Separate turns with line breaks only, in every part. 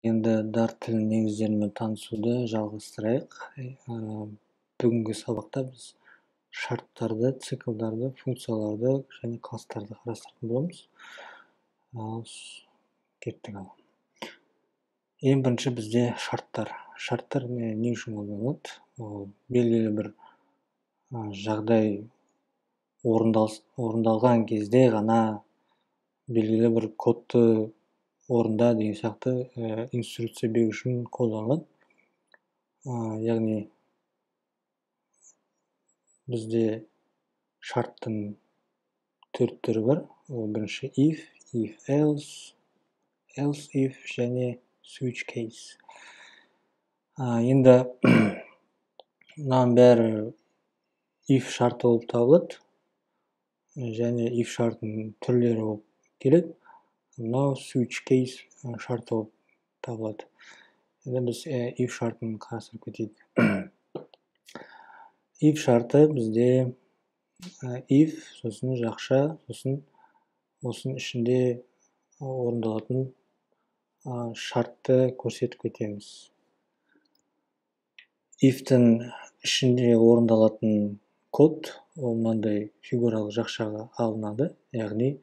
Енді Dart тілінің негіздерімен танысуды жалғастырайық. Бүгінгі сабақта біз шарттарды, циклдарды, функцияларды және класстарды қарастыратын боламыз. Кеттік ал. Ең бірінші бізде шарттар. Шарттар не үшін қолданылады? Ол белгілі бір жағдай орындалған кезде ғана белгілі бір кодты орында деген сияқты инструкция беру үшін қолданылады. Яғни бізде шарттың төрт түрі бар. Ол бірінші if else if және switch case. Енді мынаның бәрі if шарты болып табылады және if шартының түрлері болып келеді. Мынау switch case шарты болып табылады. Енді біз if шартын қарастырып кетейік. If шарты бізде if, сосын жақша, сосын осының ішінде орындалатын шартты көрсетіп кетеміз. If-тің ішінде орындалатын код ол мынандай фигуралық жақшаға алынады. Яғни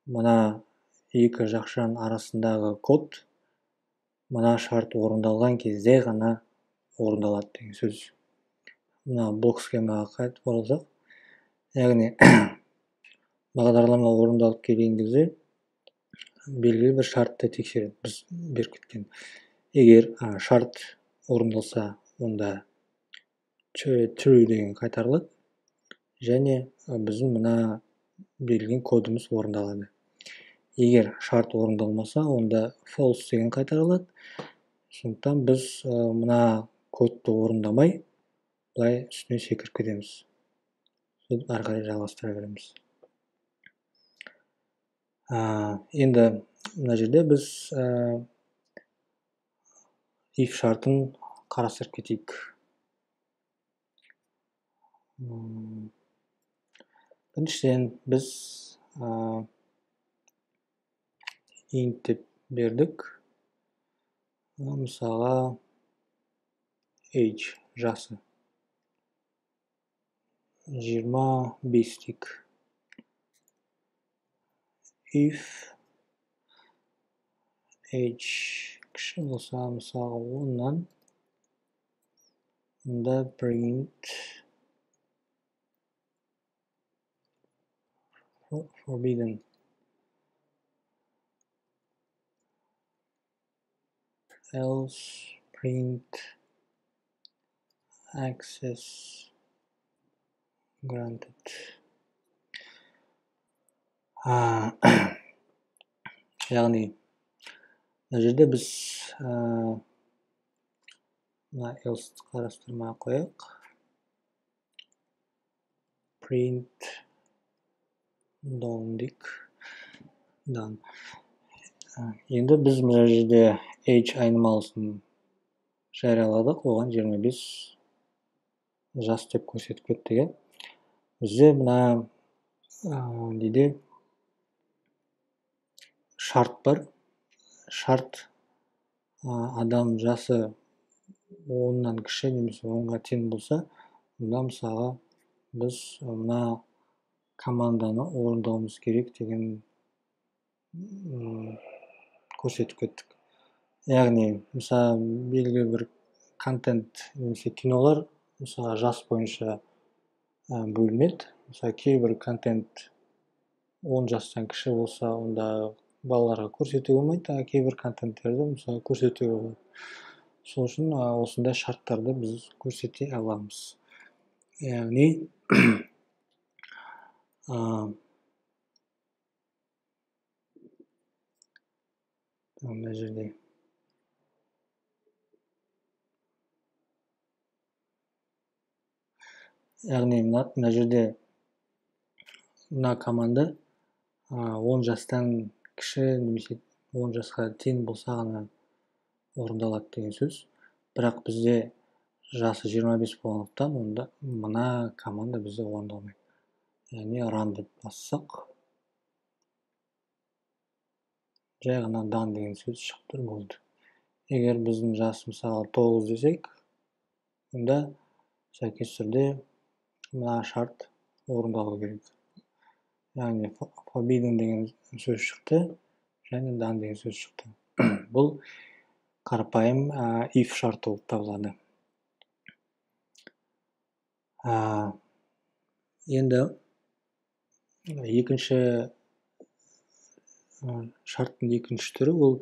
мына екі жақшаның арасындағы код мына шарт орындалған кезде ғана орындалады деген сөз. Мына блок схемаға қайтып оралсақ, яғни бағдарлама орындалып келген кезде белгілі бір шартты тексереді. Біз беріп кеткен. Егер шарт орындалса, онда true деген қайтарылады және біздің мына берілген кодымыз орындалады. Егер шарт орындалмаса, онда false деген қайтарылады. Сондықтан біз мына кодты орындамай, былай үстіне секіріп кетеміз. Сөйтіп ары қарай жалғастыра береміз. Енді мына жерде біз if шартын қарастырып кетейік. Біріншіден біз int деп бердік. Мысалға age, жасы 25 дейік. If age кіші болса, мысалға 10-нан, онда print forbidden. Else print access granted. Яғни мына жерде біз else қарастырмай қояйық. Print done дейік. Енді біз мына жерде age айнымалысын жарияладық, оған 25 жас деп көрсетіп кеттік. Бізде мына неде шарт бар. Шарт адам жасы 10-нан кіші немесе 10-ға тең болса, онда мысалға біз мына команданы орындауымыз керек деген көрсетіп кеттік. Яғни, мысалы, белгілі бір контент немесе кинолар мысалы жас бойынша бөлінеді. Мысалы, кейбір контент 10 жастан кіші болса, онда балаларға көрсетуге болмайды, кейбір контенттерді мысалы көрсетуге болады. Сол үшін осындай шарттарды біз көрсете аламыз. Яғни мына жерде мына жерде мына команда 10 жастан кіші немесе 10 жасқа тең болса ғана орындалады деген сөз. Бірақ бізде жасы 25 болғандықтан, онда мына команда бізде орындалмайды. Яғни run деп бассақ, жай ғана дан деген сөз шығып тұр, болды. Егер біздің жас мысалы 9 десек, онда сәйкес түрде мына шарт орындалу керек. Яғни forbidden деген сөз шықты, және дан деген сөз шықты. Бұл қарапайым if шарты болып табылады. Енді екінші шарттың екінші түрі ол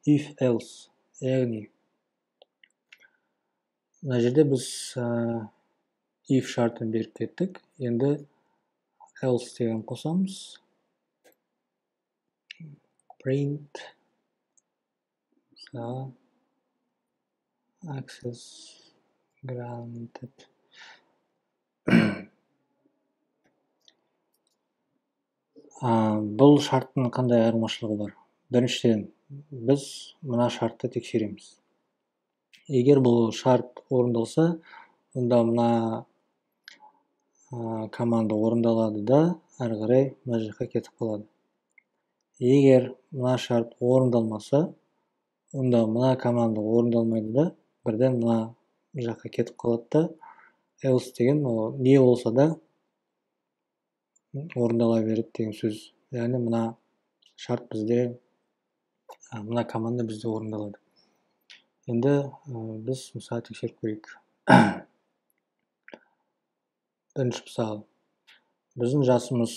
if else. Яғни мына жерде біз if шартын беріп кеттік. Енді else деген қосамыз. Print access granted. Бұл шарттың қандай айырмашылығы бар? Біріншіден, біз мына шартты тексереміз. Егер бұл шарт орындалса, онда мына команда орындалады да, әрі қарай мына жаққа кетіп қалады. Егер мына шарт орындалмаса, онда мына команда орындалмайды да, бірден мына жаққа кетіп қалады да, else деген не болса да орындала береді деген сөз. Яғни мына шарт бізде, мына команда бізде орындалады. Енді біз мысалы тексеріп көрейік. Бірінші мысал, біздің жасымыз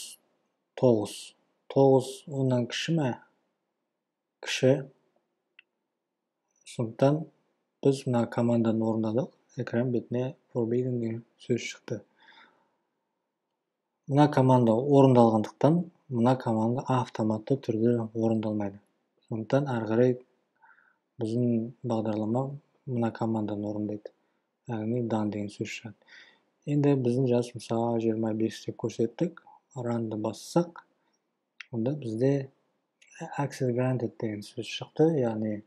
9. 9 оннан кіші ме? Кіші. Сондықтан біз мына команданы орындадық. Экран бетіне forbidden деген сөз шықты. Мына команда орындалғандықтан, мына команда автоматты түрде орындалмайды. Сондықтан әрі қарай біздің бағдарлама мына команданы орындайды. Яғни дан деген сөз шығады. Енді біздің жас мысалы 25 деп көрсеттік. Run'ды бассақ, онда бізде access granted деген сөз шықты. Яғни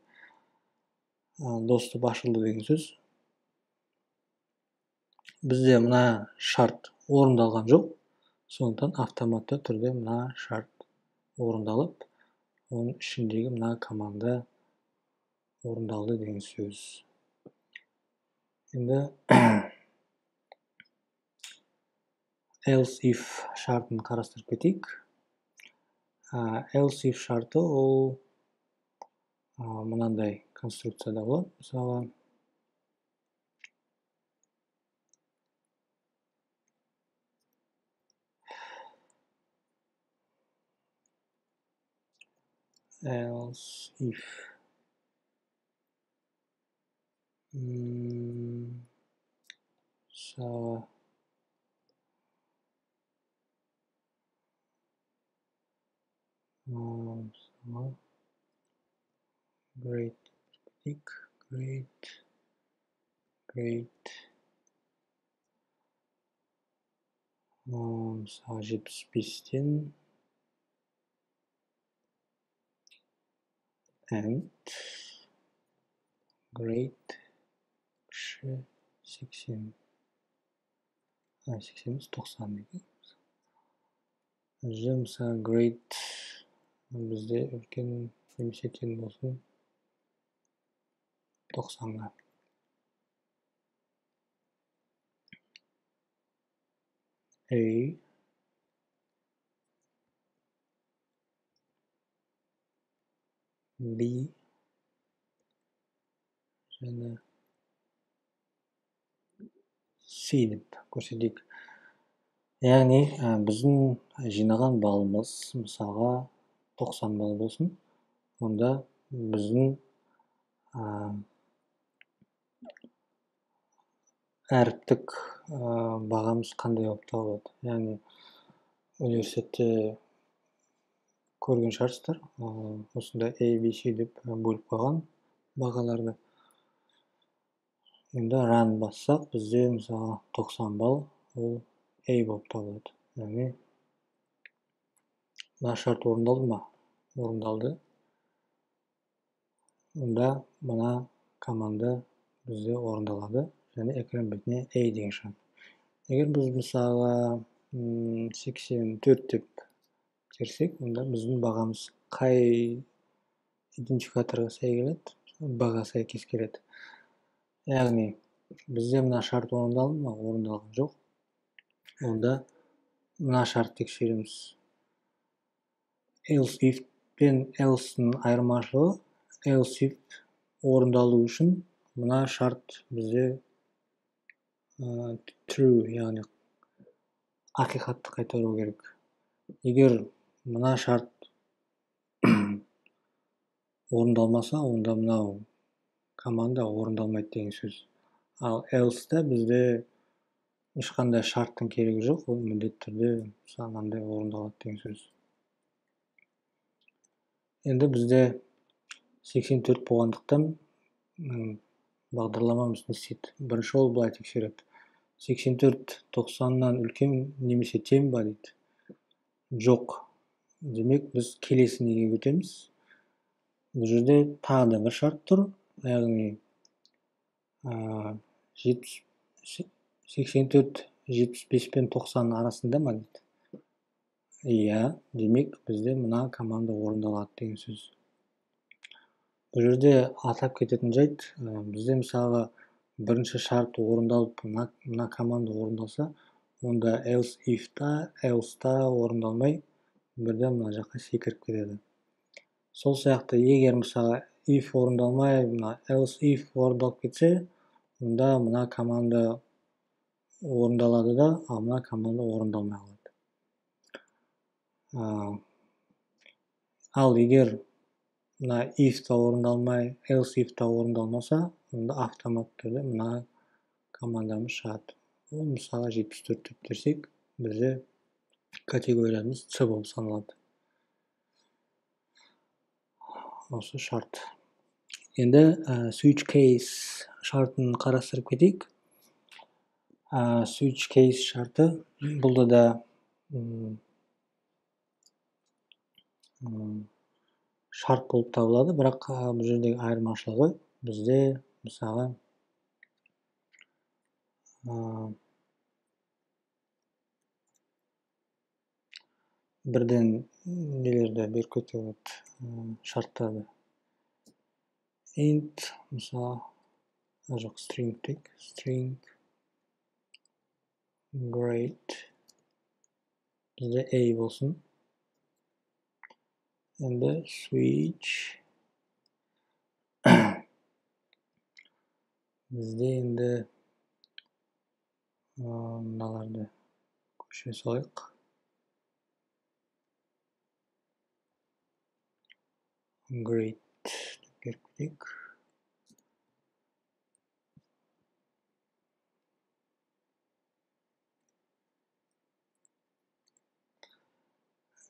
доступ ашылды деген сөз. Бізде мына шарт орындалған жоқ. Сондықтан автоматты түрде мына шарт орындалып, оның ішіндегі мына команда орындалды деген сөз. Енді else if шартын қарастырып кетейік. Else if шарты ол мынандай конструкцияда болады. Мысалы, else if so great мысалы 75-тен and great кіші 80 80 90 деген. Мысалы great бізде үлкен немесе тең болсын 90-ға. A B және C деп көрсетейік. Яғни біздің жинаған балымыз мысалға 90 бал болсын. Онда біздің әріптік бағамыз қандай болып табылады. Яғни университетте көрген шығарсыздар, осында A, B, C деп бөліп қойған бағаларды. Енді run бассақ, бізде мысалы 90 балл ол A болып табылады. Яғни мына шарт орындалды ма? Орындалды. Онда мына команда бізде орындалады, және экран бетіне A деген шығады. Егер біз мысалы 84 деп терсек, онда біздің бағамыз қай идентификаторға сай келеді, б-ға сәйкес келеді. Яғни бізде мына шарт орындалды ма, орындалған жоқ. Онда мына шарт тексереміз. Else if пен else-ның айырмашылығы, else if орындалу үшін мына шарт бізде true, яғни ақиқатты қайтару керек. Егер мына шарт орындалмаса, онда мынау команда орындалмайды деген сөз. Ал else-да бізде ешқандай шарттың керегі жоқ, ол міндетті түрде мынандай орындалады деген сөз. Енді бізде 84 болғандықтан бағдарламамыз не істейді? Бірінші ол былай тексереді. 84 90-нан үлкен немесе тең ба дейді. Жоқ. Демек, біз келесі неге өтеміз. Бұл жерде тағы да бір шарт тұр. Яғни 84 75 пен 90 арасында ма дейді. Иә, демек, бізде мына команда орындалады деген сөз. Бұл жерде атап кететін жайт, бізде мысалы бірінші шарт орындалып, мына команда орындалса, онда else if-та орындалмай, бірден мына жаққа секіріп кетеді. Сол сияқты, егер мысалы if орындалмай, else if орындалып кетсе, онда мына команда орындалады да, ал мына команда орындалмай қалады. Ал егер мына if-та орындалмай, else if-та орындалмаса, онда автоматты түрде мына командамыз шығады. Ол мысалы 74 деп терсек, бізде категориямыз C болып саналады. Осы шарт. Енді switch case шартын қарастырып кетейік. Switch case шарты бұлда да шарт болып табылады, бірақ бұл жердегі айырмашылығы бізде мысалы бірден нелерді беріп кетеді, шарттарды. Int, мысалы, жоқ, string тек, string grade бізде A болсын. Енді switch бізде енді мыналарды көшіре салайық. Grade беріп кетейік.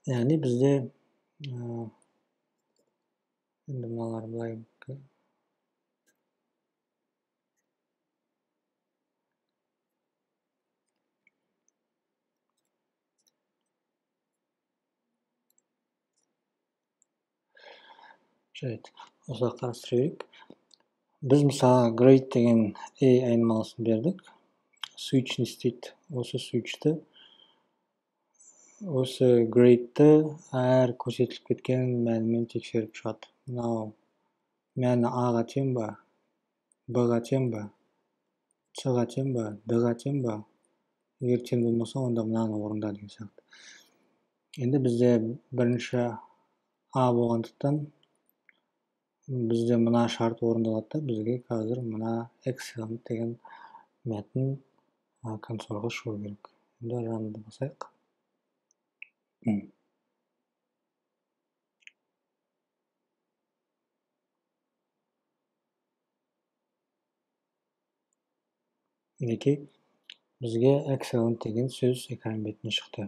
Яғни бізде енді мыналар былай жарайды. Осылай қарастыра берейік. Біз мысалы grade деген A айнымалысын бердік. Switch не істейді? Осы switch'ті, осы grade'ті әр көрсетіліп кеткен мәнімен тексеріп шығады. Мынау мәні A-ға тең ба, B-ға тең ба, C-ға тең ба, D-ға тең ба? Егер тең болмаса, онда мынаны орында деген сияқты. Енді бізде бірінші A болғандықтан бізде мына шарт орындалады да, бізге қазір мына excellent деген мәтін консольға шығу керек. Енді runды басайық. Мінекей, бізге excellent деген сөз экран бетіне шықты.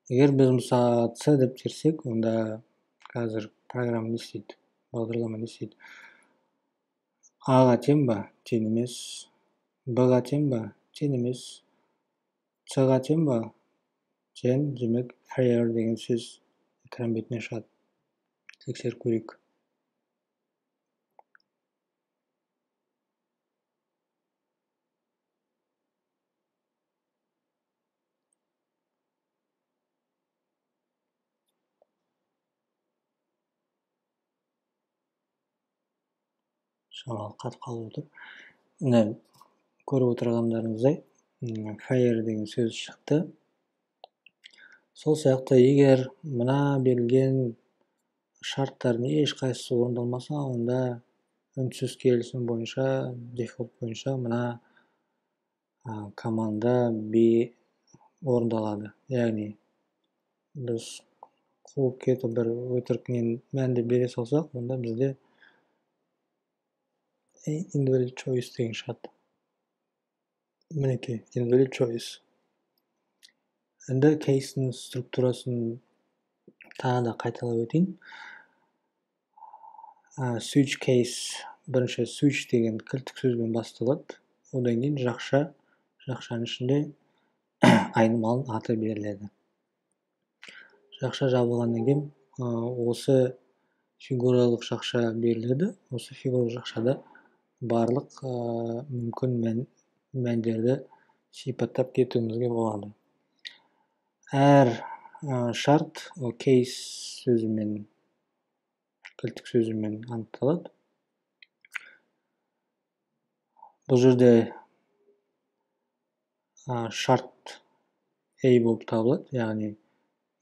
Егер біз мысалы C деп терсек, онда қазір программа не істейді? Бағдарлама не істейді? A-ға тең ба? Тең емес. B-ға тең ба? Тең емес. C-ға тең ба? Тең, демек fair деген сөз экран бетіне шығады. Тексеріп көрейік. шамалы қатып қалып отыр. Міне көріп отырғандарыңыздай fire деген сөз шықты. Сол сияқты егер мына берілген шарттардың ешқайсысы орындалмаса, онда үнсіз келісім бойынша, дефолт бойынша мына команда B орындалады. Яғни біз қуып кетіп бір өтірікнен мәнді бере салсақ, онда бізде invalid choice деген шығады. Мінекей, invalid choice. Енді кейстің структурасын тағы да қайталап өтейін. Switch case, бірінші switch деген кілттік сөзбен басталады. Одан кейін жақшаның ішінде айнымалының аты беріледі. Жақша жабылғаннан кейін осы фигуралық жақша беріледі. Осы фигуралық жақшада барлық мүмкін мәндерді сипаттап кетуімізге болады. Әр шарт case сөзімен, кілттік сөзімен анықталады. Бұл жерде шарт A болып табылады, яғни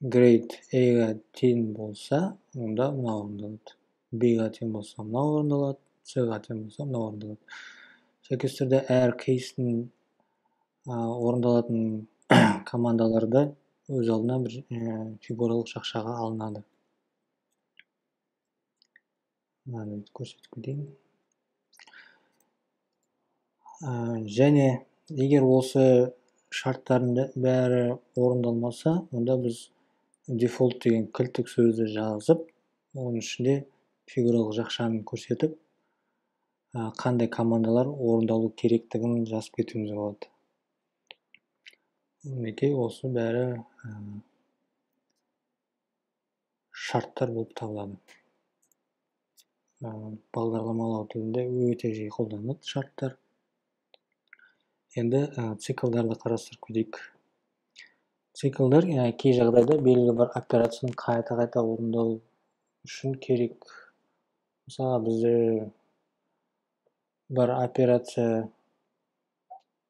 grade A-ға тең болса, онда мынау орындалады. B-ға тең болса, мынау орындалады, C-ға тең болса, мынау орындалады. Сәйкес түрде әр кейстің орындалатын командаларды өз алдына бір фигуралық жақшаға алынады. Көрсетіп кетейін. Және егер осы шарттардың бәрі орындалмаса, онда біз дефолт деген кілттік сөзді жазып, оның ішінде фигуралық жақшаны көрсетіп, қандай командалар орындалу керектігін жазып кетуіміз болады. Мінекей осы бәрі шарттар болып табылады. Бағдарламалау тілінде өте жиі қолданылады шарттар. Енді циклдарды қарастырып кетейік. Циклдар кей жағдайда белгілі бір операцияны қайта орындау үшін керек. Мысалы, бізде бір операция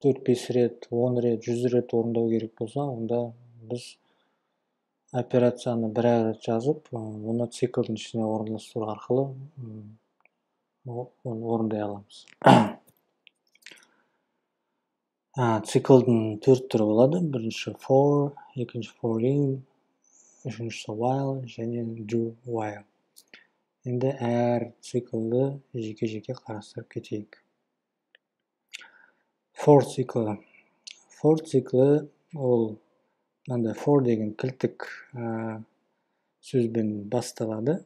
4-5 рет, 10 рет, 100 рет орындау керек болса, онда біз операцияны бір-ақ рет жазып, оны циклдың ішіне орналастыру арқылы оны орындай аламыз. Циклдың 4 түрі болады. Бірінші for, екінші for in, үшіншісі while және do while. Енді әр циклды жеке-жеке қарастырып кетейік. For циклы. For циклы ол мынандай for деген кілттік сөзбен басталады.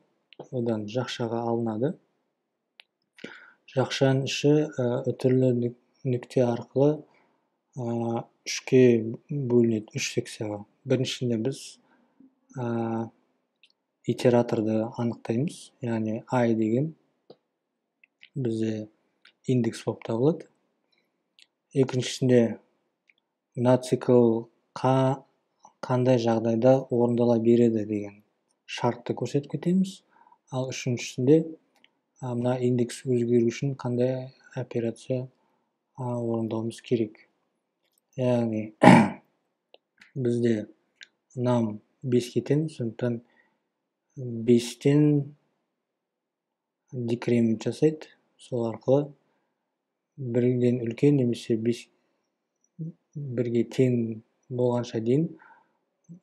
Одан жақшаға алынады. Жақшаның іші үтірлі нүкте арқылы үшке бөлінеді, үш секцияға. Біріншінде біз итераторды анықтаймыз, яғни I деген бізде индекс болып табылады. Екіншісінде мына цикл қандай жағдайда орындала береді деген шартты көрсетіп кетеміз. Ал үшіншісінде мына индекс өзгеру үшін қандай операция орындауымыз керек. Яғни бізде num 5-ке тең, сондықтан 5-тен декремент жасайды. Сол арқылы 1-ден үлкен немесе 1-ге тең болғанша дейін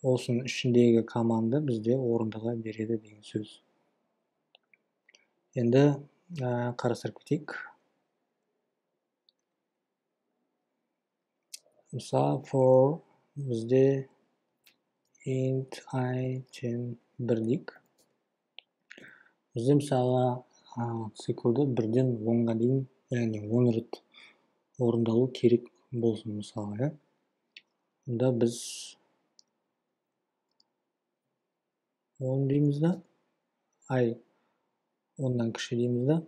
осының ішіндегі команда бізде орындала береді деген сөз. Енді қарастырып кетейік. Мысалы, for бізде int I тең 1 дейік. Бізде мысалы циклды 1-ден 10-ға дейін, яғни 10 рет орындалу керек болсын мысалы. Онда біз 10 дейміз да, I 10-нан кіші дейміз да,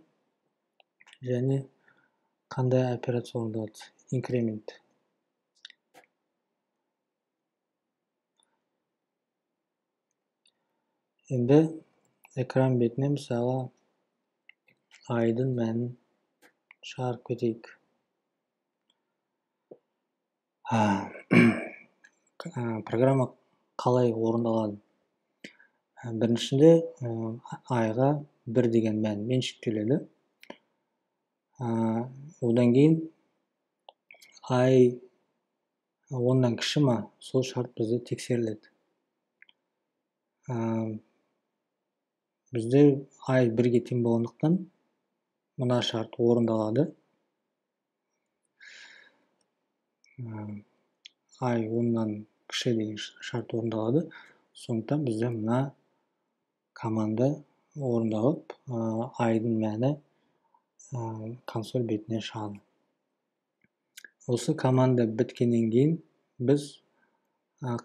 және қандай операция орындалады? Increment. Енді экран бетіне мысалы I-дың мәнін шығарып кетейік. Программа қалай орындалады? Біріншінде айға 1 деген мән меншіктеледі. Одан кейін ай 10-нан кіші ма, сол шарт бізде тексеріледі. Бізде ай 1-ге тең болғандықтан мына шарт орындалады. Ай 10-нан кіші деген шарт орындалады. Сондықтан бізде мына команда орындалып, айдың мәні консоль бетіне шығады. Осы команда біткеннен кейін біз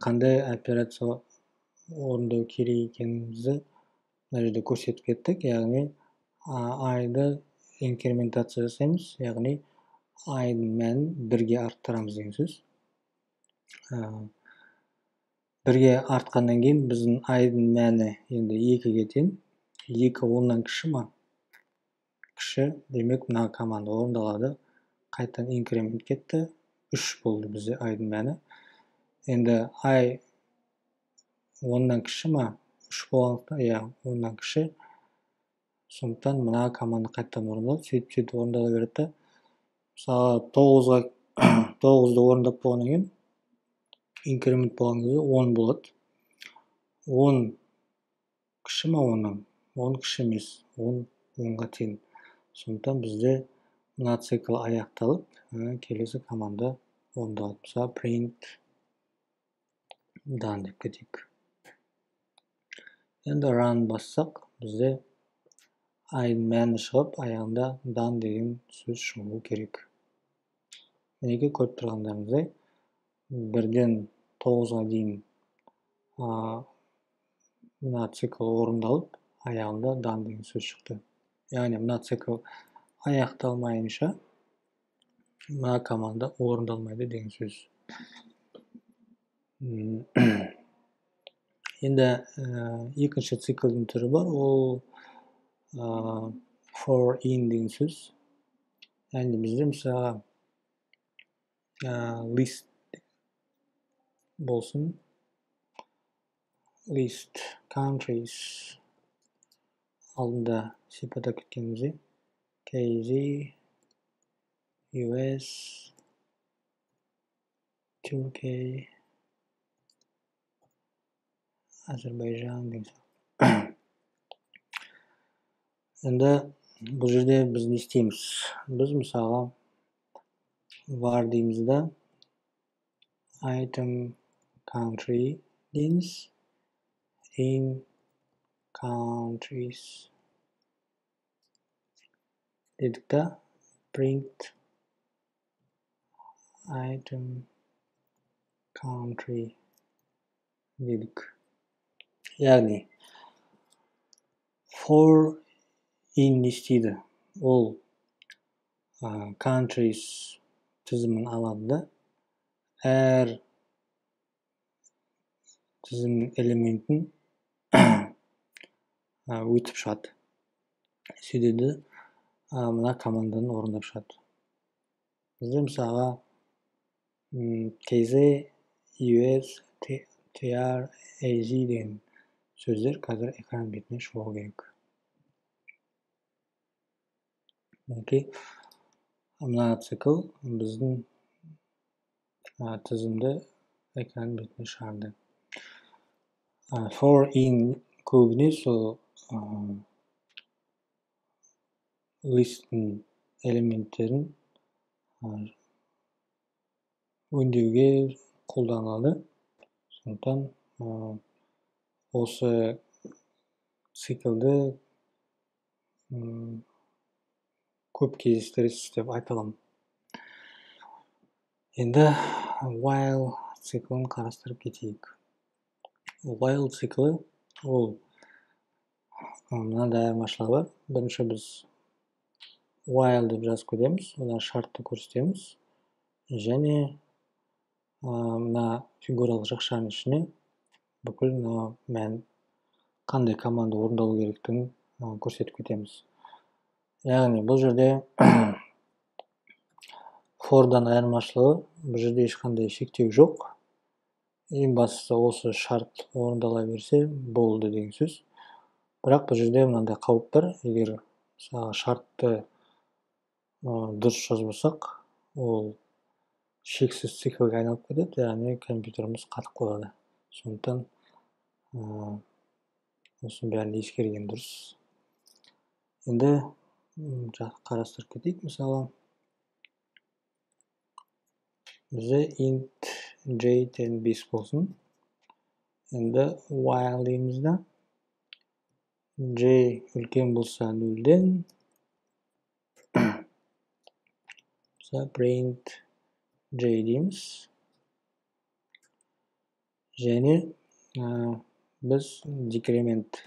қандай операция орындау керек екенімізді мына жерде көрсетіп кеттік. Яғни айды инкрементация жасаймыз, яғни айдың мәнін 1-ге арттырамыз деген сөз. 1-ге артқаннан кейін біздің айдың мәні енді 2-ге тең. 2 10-нан кіші ма? Кіші, демек мына команда орындалады. Қайтадан инкремент кетті. 3 болды бізде айдың мәні. Енді ай 10-нан кіші ма? 3 болғандықтан, 10-нан кіші. Сондықтан мына команда қайтадан орындалады. Сөйтіп орындала береді. Мысалы 9-ды орындап болғаннан кейін инкремент болған кезде 10 болады. 10 кіші ма 10-нан? 10 кіші емес. 10 10-ға тең. Сондықтан бізде мына цикл аяқталып, келесі команда орындалады. Мысалы print done деп кетейік. Енді run бассақ, бізде айдың мәні шығып, аяғында done деген сөз шығуы керек. Мінеке көріп тұрғандарыңыздай, 1-ден 9-ға дейін мына цикл орындалып, аяғында done деген сөз шықты. Яғни мына цикл аяқталмайынша мына команда орындалмайды деген сөз. Енді екінші циклдің түрі бар, ол for in деген сөз. Яғни бізде мысалы list болсын, list countries алдында сипаттап кеткенімізде KZ, US, Turkey, Azerbaycan деген сияқты. Енді бұл жерде біз не істейміз? Біз мысалға var дейміз да item country дейміз, in countries дедік та print item country дедік. Яғни for in не істейді? Ол countries тізімін алады да, әр тізім элементін өтіп шығады. Сөйтеді, мына команданы орындап шығады. Бізде мысалға KZ, US, TR, AZ деген сөздер қазір экран бетіне шығуы керек. Мына цикл біздің тізімді экран бетіне шығарды. For in көбіне сол листтің элементтерін өңдеуге қолданылады. Сондықтан осы циклді көп кездестіресіз деп айта аламын. Енді while циклін қарастырып кетейік. While циклі ол мынандай айырмашылығы бар. Бірінші біз while деп жазып кетеміз, одан шартты көрсетеміз, және мына фигуралық жақшаның ішіне бүкіл мән қандай команда орындалу керектігін көрсетіп кетеміз. Яғни бұл жерде for'дан айырмашылығы бұл жерде ешқандай шектеу жоқ. Ең бастысы осы шарт орындала берсе болды деген сөз. Бірақ бұл жерде мынандай қауіп бар. Егер шартты дұрыс жазбасақ, ол шексіз циклге айналып кетеді, яғни компьютеріміз қатып қалады. Сондықтан осының бәрін ескерген дұрыс. Енді қарастырып кетейік. Мысалы, бізде int j 5 болсын. Енді while дейміз да, j үлкен болса 0-ден, print j дейміз. Және біз decrement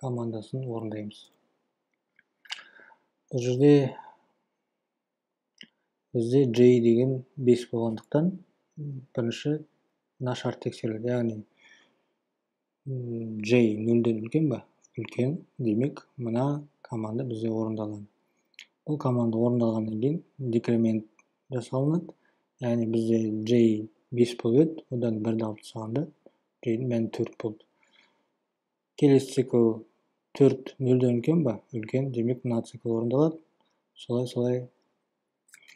командасын орындаймыз. Бұл жерде бізде j деген 5 болғандықтан бірінші мына шарт тексеріледі. Яғни j 0-ден үлкен ба? Үлкен. Демек, мына команда бізде орындалады. Бұл команда орындалғаннан кейін decrement жасалынады. Яғни бізде j 5 болып еді, одан 1-ді алып тастағанда j-дің мәні 4 болды. Келесі цикл 4 0-ден үлкен ба? Үлкен. Демек, мына цикл орындалады. Солай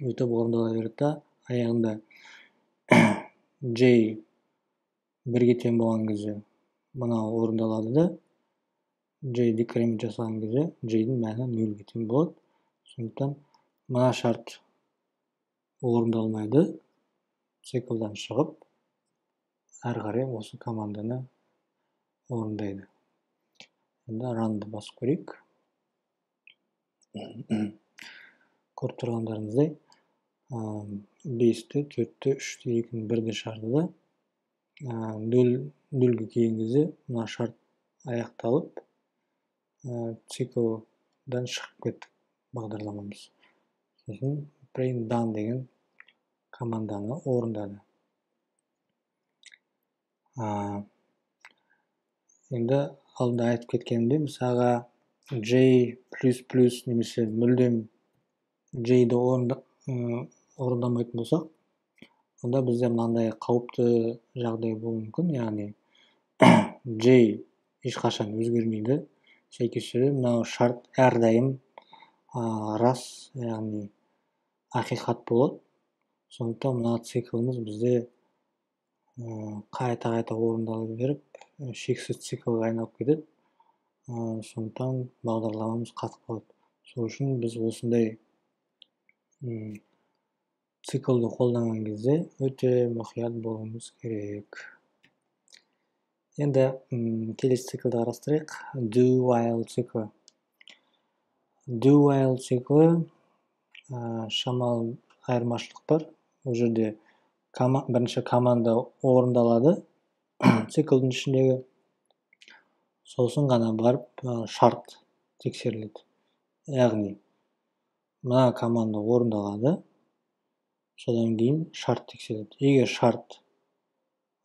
өтіп орындала береді да, аяғында j 1-ге тең болған кезде мынау орындалады да, j decrement жасаған кезде j-дің мәні 0-ге тең болады. Сондықтан мына шарт орындалмайды, циклдан шығып, әрі қарай осы команданы орындайды. Енді runды басып көрейік. Көріп тұрғандарыңыздай, 5-ті, 4-ті, 3-ті, 2-ні, 1-ді шығарды да, 0-ге келген кезде мына шарт аяқталып, циклдан шығып кетті бағдарламамыз. Сосын print done деген команданы орындады. Енді алдында айтып кеткенімде, мысалға j++ немесе мүлдем j-ді орындамайтын болсақ, онда бізде мынандай қауіпті жағдай болуы мүмкін. Яғни j ешқашан өзгермейді. Сәйкесінше мынау шарт әрдайым рас, яғни ақиқат болады. Сондықтан мына циклымыз бізде қайта орындала беріп, шексіз циклға айналып кетеді. Сондықтан бағдарламамыз қатып қалады. Сол үшін біз осындай циклды қолданған кезде өте мұқият болуымыз керек. Енді келесі циклді қарастырайық. Do while циклі. Do while циклі шамалы айырмашылық бар. Ол жерде бірінші команда орындалады циклдің ішіндегі, сосын ғана барып шарт тексеріледі. Яғни мына команда орындалады, содан кейін шарт тексеріледі. Егер шарт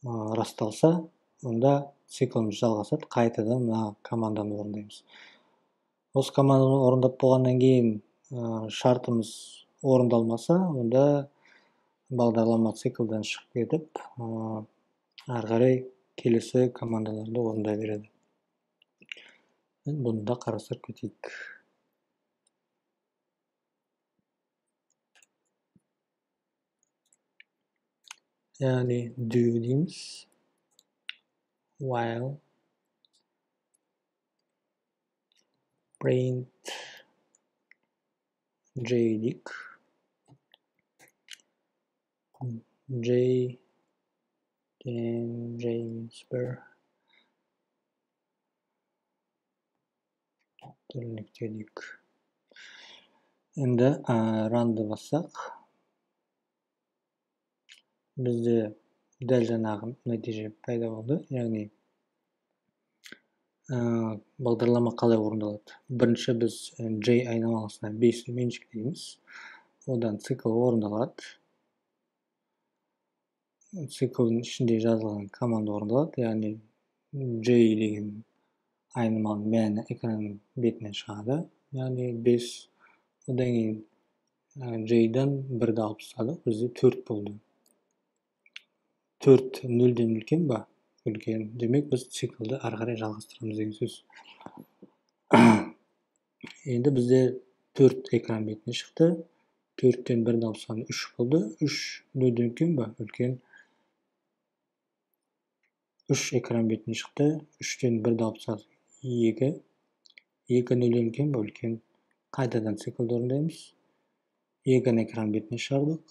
расталса, онда цикліміз жалғасады, қайтадан мына команданы орындаймыз. Осы команданы орындап болғаннан кейін шартымыз орындалмаса, онда бағдарлама циклдан шығып кетіп, әрі қарай келесі командаларды орындай береді. Бұны да қарастырып кетейік. Яғни do дейміз, while print j дейік. j means бір түрлінікте дейік. Енді runды бассақ, бізде дәл жаңағы нәтиже пайда болды. Яғни бағдарлама қалай орындалады? Бірінші біз j айнымалысына 5-ті меншіктейміз. Одан цикл орындалады. Циклдің ішінде жазылған команда орындалады. Яғни j деген айнымалы мәні экранның бетінен шығады. Яғни 5, одан кейін J-дан 1-ді алып тастадық, бізде 4 болды. 4 0-ден үлкен ба? Үлкен. Демек, біз циклды ары қарай жалғастырамыз деген сөз. Енді бізде 4 экран бетіне шықты. 4-тен 1-ді алып тастағанда 3 болды. 3 0-ден үлкен ба? Үлкен. 3 экран бетіне шықты. 3-тен 1-ді алып тастадық. 2. 2 0-ден үлкен ба? Үлкен. Қайтадан циклды орындаймыз. 2-ні экран бетіне шығардық.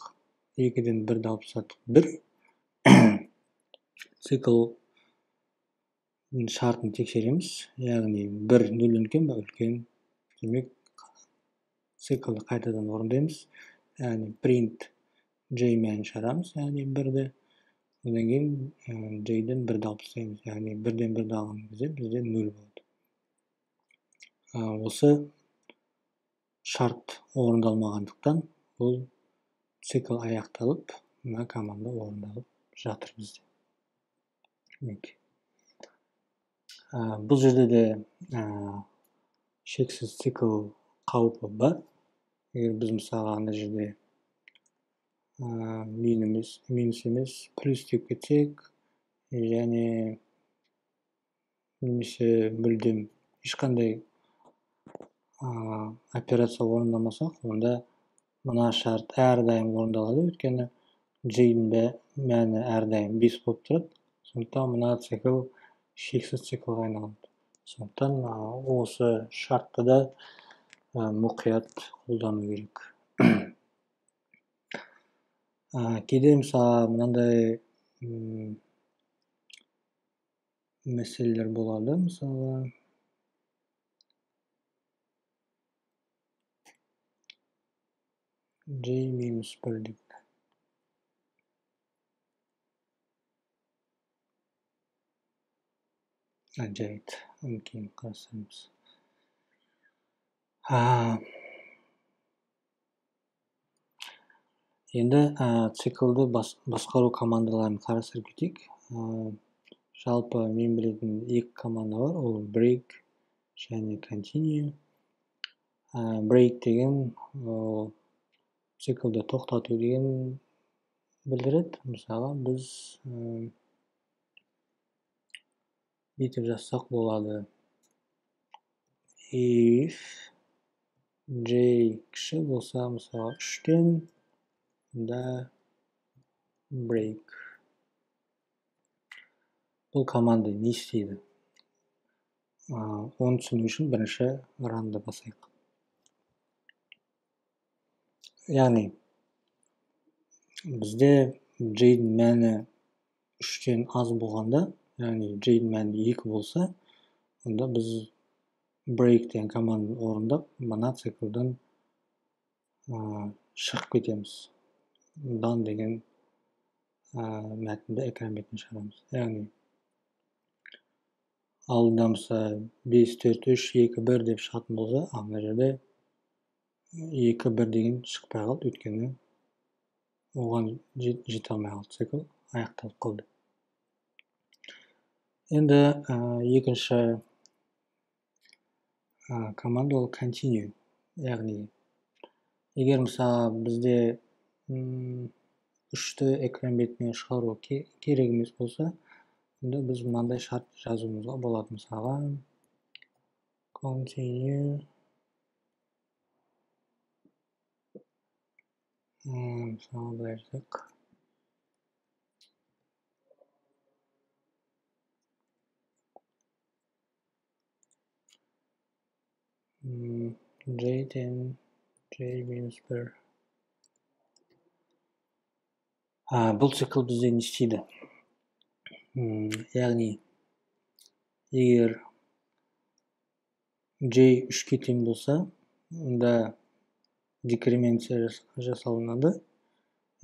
2-ден 1-ді алып тастадық. 1. Цикл шартын тексереміз. Яғни 1 0-ден үлкен ба? Үлкен. Демек, циклды қайтадан орындаймыз. Яғни print J мәнін шығарамыз. Яғни 1-ді. Одан кейін J-ден 1-ді алып тастаймыз. Яғни 1-ден 1-ді алған кезде бізде 0 болады. Осы шарт орындалмағандықтан бұл цикл аяқталып, мына команда орындалып жатыр бізде. Бұл жерде де шексіз цикл қаупі бар. Егер біз мысалға ана жерде минус емес плюс деп кетсек, және немесе мүлдем ешқандай операция орындамасақ, онда мына шарт әрдайым орындалады, өйткені J-дің мәні әрдайым 5 болып тұрады. Сондықтан мына цикл шексіз циклға айналады. Сондықтан осы шартты да мұқият қолдану керек. Кейде мысалы мынандай мәселелер болады. Мысалы J-1 деп. Жайт, кейін қарасамыз. Енді циклды басқару командаларын қарастырып кетейік. Жалпы мен білетін 2 команда бар, ол break және continue. Break деген циклды тоқтату деген білдіреді. Мысалы, біз бүйтіп жазсақ болады. If J кіші болса, мысалы 3-тен да break. Бұл команда не істейді? Оны түсіну үшін бірінші runды басайық. Яғни, бізде J-дің мәні 3-тен аз болғанда, яғни J-дің мәні 2 болса, онда біз break деген команданы орындап, мына циклдан шығып кетеміз. Done деген мәтінді экран бетіне шығарамыз. Яғни, алдымызда 5, 4, 3, 2, 1 деп шығатын болса, ана жерде 2, 1 деген шықпай қалды, өйткені оған жете алмай қалды, цикл аяқталып қалды. Енді екінші команда ол continue. Яғни, егер мысалы бізде 3-ті экран бетіне шығару керек емес болса, онда біз мынандай шарт жазуымызға болады. Мысалға continue мысалы былай жазайық. J-ден J-1. Бұл цикл бізде не істейді? Яғни, егер J 3-ке тең болса, онда декрементация жасалынады.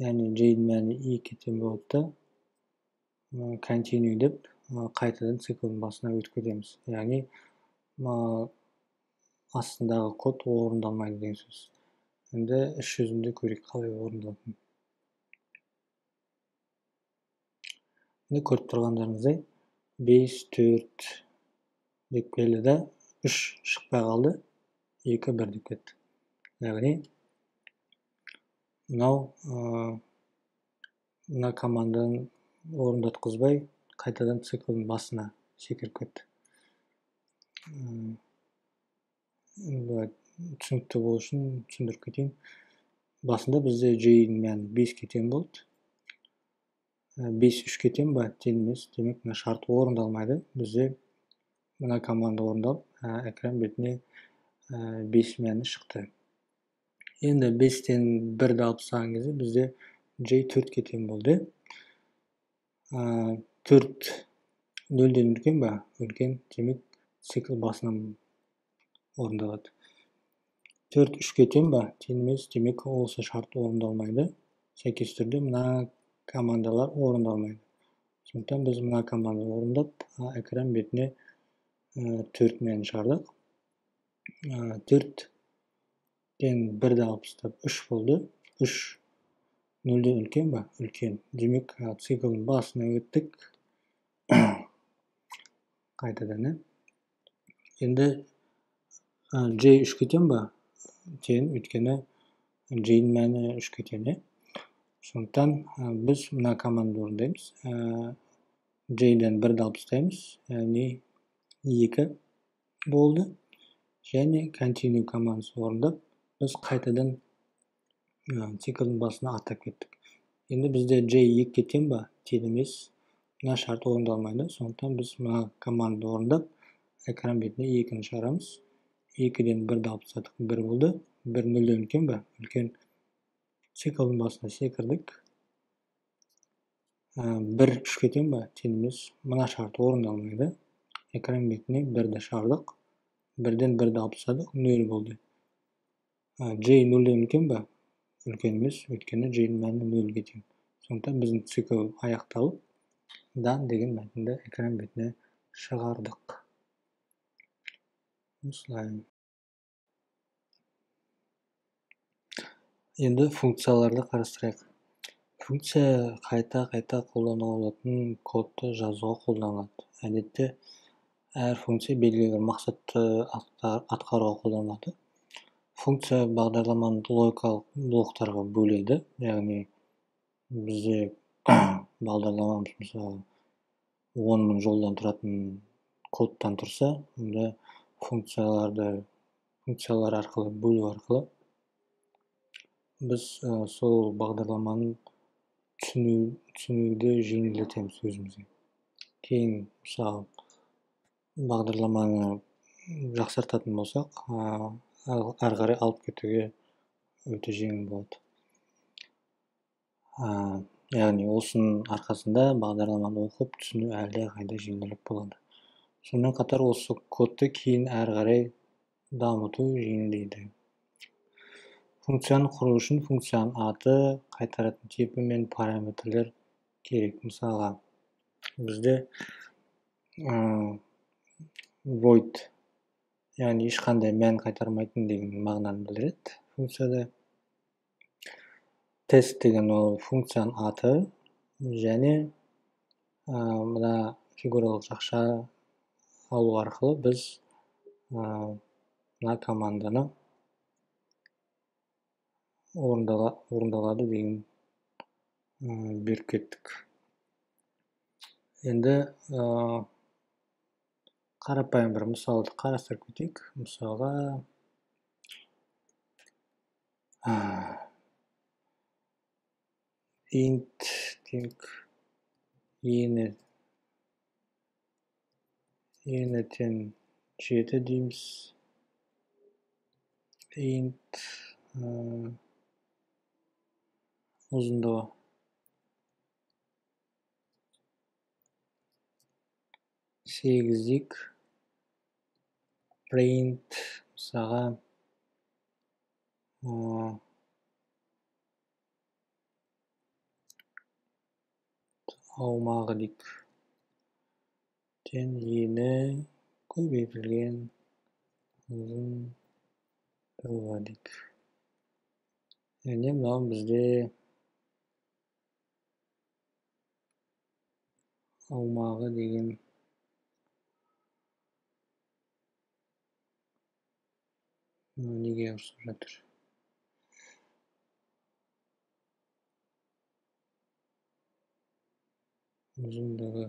Яғни, J-дің мәні 2-ке тең болады да, continue деп қайтадан циклдің басына өтіп кетеміз. Яғни, астындағы код орындалмайды деген сөз. Енді іс жүзінде көрейік қалай орындалатынын. Көріп тұрғандарыңыздай 5, 4, деп келді да 3 шықпай қалды, 2-1 деп кетті. Яғни мына команданы орындатқызбай қайтадан циклдың басына секіріп кетті. Түсінікті болу үшін түсіндіріп кетейін. Басында бізде J-дің мәні 5-ке тең болды. 5-3-ке тең ба? Тең емес. Демек, мына шарт орындалмайды. Бізде мына команда орындалып, экран бетіне 5 мәні шықты. Енді 5-тен 1-ді алып тастаған кезде бізде J 4-ке тең болды. 4 0-ден үлкен ба? Үлкен. Демек, цикл басынан орындалады. 4 3-ке тең ба? Тең емес. Демек, осы шарт орындалмайды. Сәйкес түрде мына командалар орындалмайды. Сондықтан біз мына команданы орындап, экран бетіне 4 мәнін шығардық. 4-тен 1-ді алып тастап 3 болды. 3 0-ден үлкен ба? Үлкен. Демек, циклдың басына өттік. Қайтадан. Енді J 3-ке тең ба? Тең, өйткені J-дің мәні 3-ке тең. Сондықтан біз мына команданы орындаймыз. J-ден 1-ді алып тастаймыз. Яғни 2 болды. Және continue командасын орындап, біз қайтадан циклдың басына аттап кеттік. Енді бізде J 2-ке тең ба? Тең емес. Мына шарт орындалмайды. Сондықтан біз мына команданы орындап, экран бетіне 2-ні шығарамыз. 2-ден 1-ді алып тастадық, 1 болды. 1 0-ден үлкен ба? Үлкен. Циклдың басына секірдік. 1 3-ке тең ба? Тең емес. Мына шарт орындалмайды. Экран бетіне 1-ді шығардық. 1-ден 1-ді алып тастадық, 0 болды. J 0-ден үлкен ба? Үлкен емес, өйткені J-дің мәні 0-ге тең. Сондықтан біздің цикл аяқталып, done деген мәтінді экран бетіне шығардық. Осылай. Енді функцияларды қарастырайық. Функция қайта-қайта қолданылатын кодты жазуға қолданылады. Әдетте, әр функция белгілі бір мақсатты атқаруға қолданылады. Функция бағдарламаны логикалық блоктарға бөледі. Яғни, бізде бағдарламамыз мысалы 10.000 жолдан тұратын кодтан тұрса, онда функциялар арқылы бөлу арқылы біз сол бағдарламаны түсінуді жеңілдетеміз өзімізге. Кейін мысалы бағдарламаны жақсартатын болсақ, ары қарай алып кетуге өте жеңіл болады. Яғни осының арқасында бағдарламаны оқып түсіну әлде қайда жеңілдірек болады. Сонымен қатар осы кодты кейін ары қарай дамыту жеңілдейді. Функцияны құру үшін функцияның аты, қайтаратын типі мен параметрлер керек. Мысалға, бізде void, яғни ешқандай мән қайтармайтын деген мағынаны білдіреді функцияда. Тест деген ол функцияның аты, және мына фигуралық жақша алу арқылы біз мына команданы орындалады деген беріп кеттік. Енді қарапайым бір мысалды қарастырып кетейік. Мысалға int ені тең 7 дейміз. Int ұзындығы 8 дейік. Print мысалға аумағы дейік. Ені көбейтілген ұзындығы дейік. Енді мынау бізде аумағы деген неге ұрысып жатыр? Ұзындығы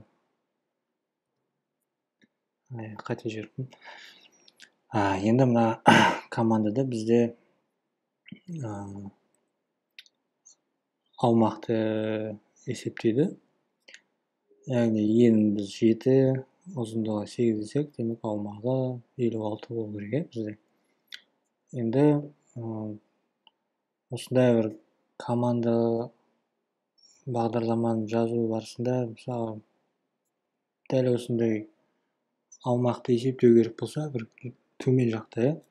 қате жүріппін. Енді мына командада бізде аумақты есептейді. Яғни енін біз 7, ұзындығы 8 десек, демек аумағы 56 болу керек бізде. Енді осындай бір команда бағдарламаны жазу барысында мысалы дәл осындай аумақты есептеу керек болса, бір төмен жақта,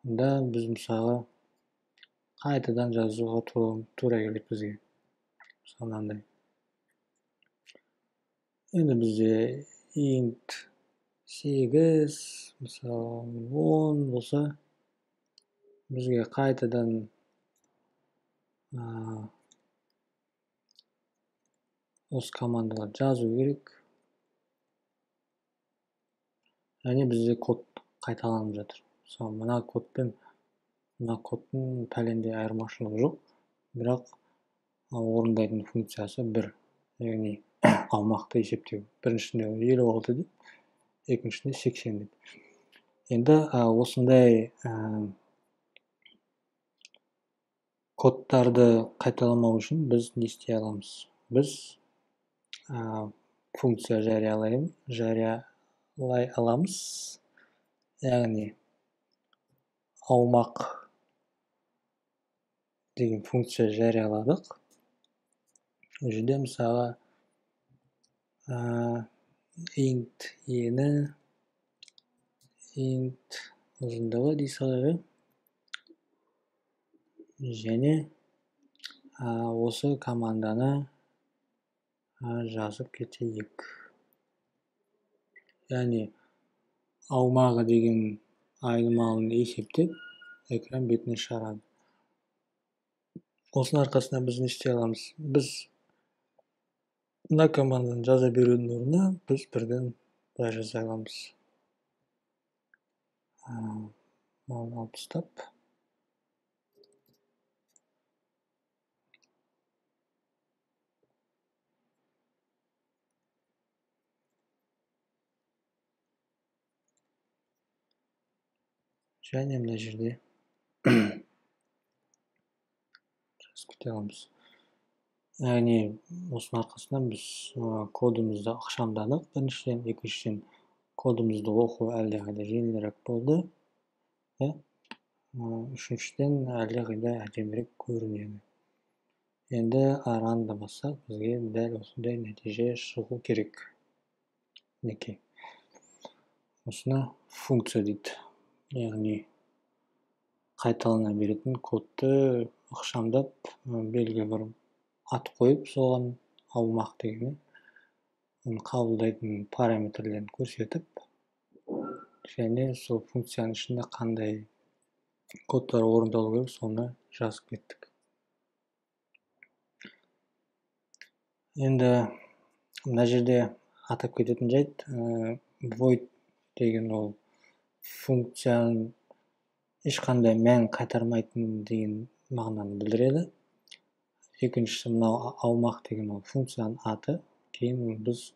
онда біз мысалы қайтадан жазуға тура келеді бізге. Мысалы мынандай. Енді бізде int 8, мысалы 10 болса, бізге қайтадан осы командалар жазу керек. Және бізде код қайталанып жатыр. Мысалы мына кодпен мына кодтың пәлендей айырмашылығы жоқ, бірақ орындайтын функциясы бір. Яғни аумақты есептеу. Біріншісінде 56 деп, екіншісінде 80 деп. Енді осындай кодтарды қайталамау үшін біз не істей аламыз? Біз функция жариялай аламыз. Яғни аумақ деген функция жарияладық. Ол жерде мысалы int ені, int ұзындығы дей салайық. Және осы команданы жазып кетейік. Яғни аумағы деген айнымалыны есептеп экран бетіне шығарады. Осының арқасында біз не істей аламыз? Біз мына команданы жаза берудің орнына біз бірден былай жаза аламыз. Оны алып тастап, және мына жерде жазып кете аламыз. Яғни осының арқасынан біз кодымызды ықшамдадық біріншіден, екіншіден кодымызды оқу әлдеқайда жеңілірек болды. Үшіншіден әлдеқайда әдемірек көрінеді. Енді ранды бассақ, бізге дәл осындай нәтиже шығу керек. Мінекей. Осыны функция дейді. Яғни қайталана беретін кодты ықшамдап, белгілі бір ат қойып, соған аумақ деген қабылдайтын параметрлерін көрсетіп, және сол функцияның ішінде қандай кодтар орындалу керек, соны жазып кеттік. Енді мына жерде атап кететін жайт, void деген ол функцияның ешқандай мән қайтармайтын деген мағынаны білдіреді. Екіншісі, мынау аумақ деген ол функцияның аты. Кейін біз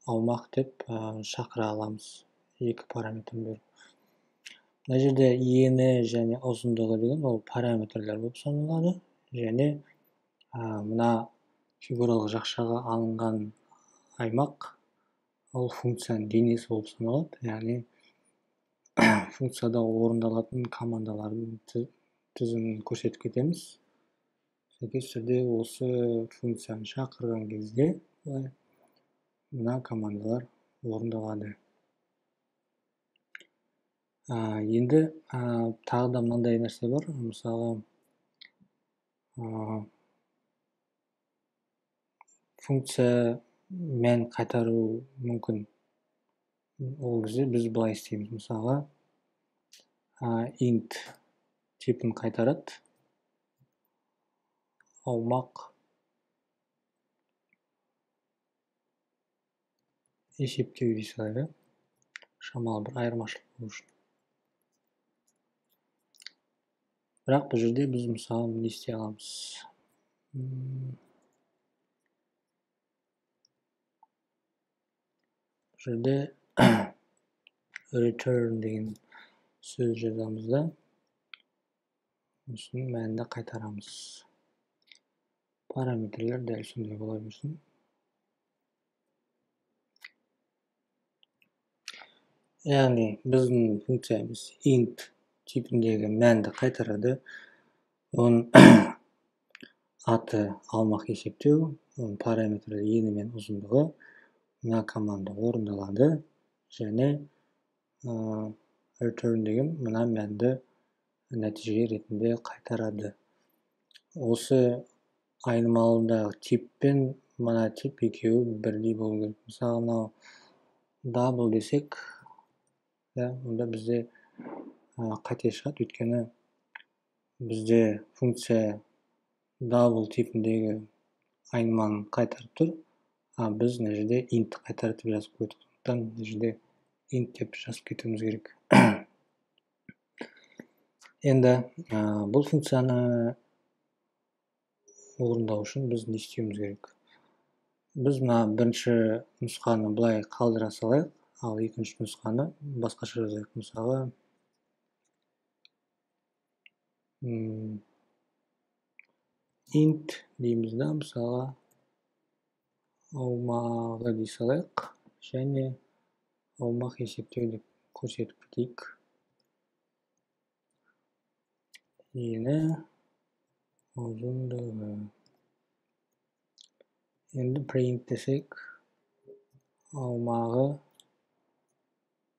аумақ деп шақыра аламыз. Екі параметрін беріп. Мына жерде ені және ұзындығы деген ол параметрлер болып саналады. Және мына фигуралық жақшаға алынған аймақ ол функцияның денесі болып саналады. Яғни функцияда орындалатын командалардың тізімін көрсетіп кетеміз. Сәйкес түрде осы функцияны шақырған кезде мына командалар орындалады. Енді тағы да мынандай нәрсе бар. Мысалы функция мән қайтару мүмкін. Ол кезде біз былай істейміз. Мысалы int типін қайтарады. Аумақ есептеу дей салайық. Шамалы бір айырмашылық болу үшін. Бірақ бұл жерде біз мысалы не істей аламыз? Бұл жерде return деген сөз жазамыз да, осының мәнінде қайтарамыз. Параметрлер дәл сондай бола берсін. Яғни біздің функциямыз int типіндегі мәнді қайтарады. Оның аты алмақ есептеу, оның параметрі ені мен ұзындығы. Мына команда орындалады және return деген мына мәнді нәтиже ретінде қайтарады. Осы айнымалыдағы тип пен мына тип екеуі бірдей болу керек. Мысалы, мынау double десек, онда бізде қате шығады, өйткені бізде функция double типіндегі айныманы қайтарып тұр, біз мына жерде int қайтарып жазып қойдық. Сондықтан мына жерде int деп жазып кетуіміз керек. Енді бұл функцияны орындау үшін біз не істеуіміз керек? Біз мына бірінші нұсқаны былай қалдыра салайық, ал екінші нұсқаны басқаша жазайық. Мысалы, int дейміз да, мысалы, аумағы дей салайық, және аумақ есептеу деп көрсетіп кетейік. Ені, ұзындығы. Енді print десек, аумағы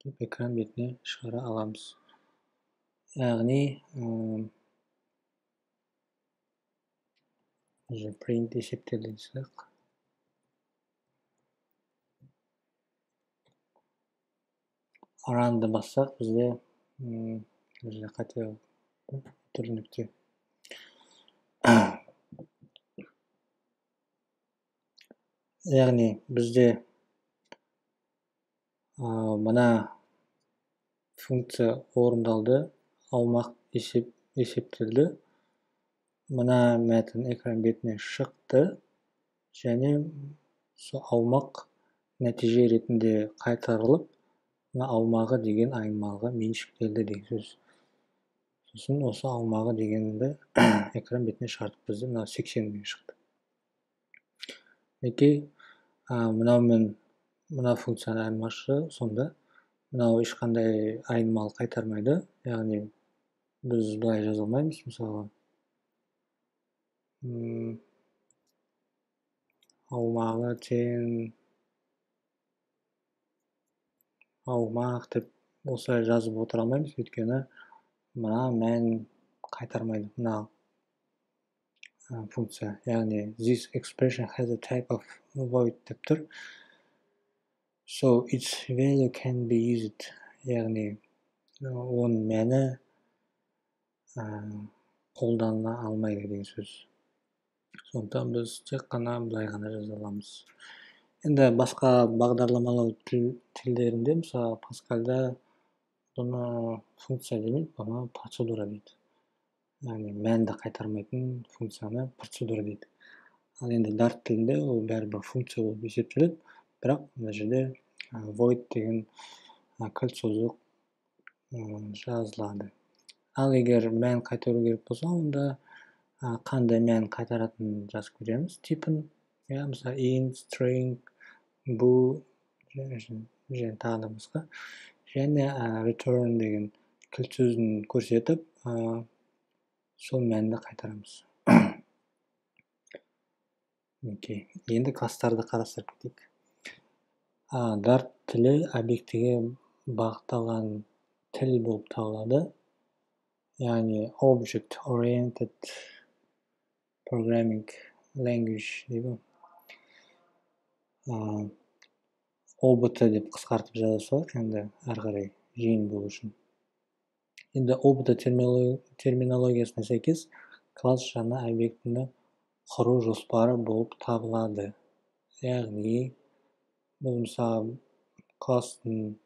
деп экран бетіне шығара аламыз. Яғни print есептелді десек, runды бассақ, бізде қате түрінікте. Яғни бізде мына функция орындалды, аумақ есептелді, мына мәтін экран бетіне шықты, және аумақ нәтиже ретінде қайтарылып, мына аумағы деген айнымалыға меншіктелді деген сөз. Сосын осы аумағы дегенді экран бетіне шығардық, бізде мына 80 деген шықты. Неке мынау мен мына функцияны айырмашылығы сонда, мынау ешқандай айнымалы қайтармайды. Яғни біз былай жаза алмаймыз, мысалы, аумағы тең аумақ деп осылай жазып отыра алмаймыз, өйткені мына мән қайтармайды, мына функция. Яғни this expression has a type of void деп тұр. So its value can be used. Яғни оның мәні қолданыла алмайды деген сөз. Сондықтан біз тек қана былай ғана жаза аламыз. Енді басқа бағдарламалау тілдерінде, мысалы Паскальда бұны функция демейді, бұны процедура дейді. Яғни мәнді қайтармайтын функцияны процедура дейді. Ал енді Dart тілінде ол бәрібір функция болып есептеледі, бірақ мына жерде void деген кілт созық жазылады. Ал егер мән қайтару керек болса, онда қандай мән қайтаратынын жазып көреміз типін. Мысалы int, string, bool және тағы да басқа. Және return деген кілт сөзін көрсетіп, сол мәнді қайтарамыз. Енді кластарды қарастырып кетейік. Dart тілі объектіге бағытталған тіл болып табылады. Яғни Object Oriented Programming Language дейді. OBT деп қысқартып жаза салайық, енді әрі қарай жеңіл болу үшін. Енді OBT терминологиясына сәйкес класс жаңа объектіні құру жоспары болып табылады. Яғни бұл мысалы классты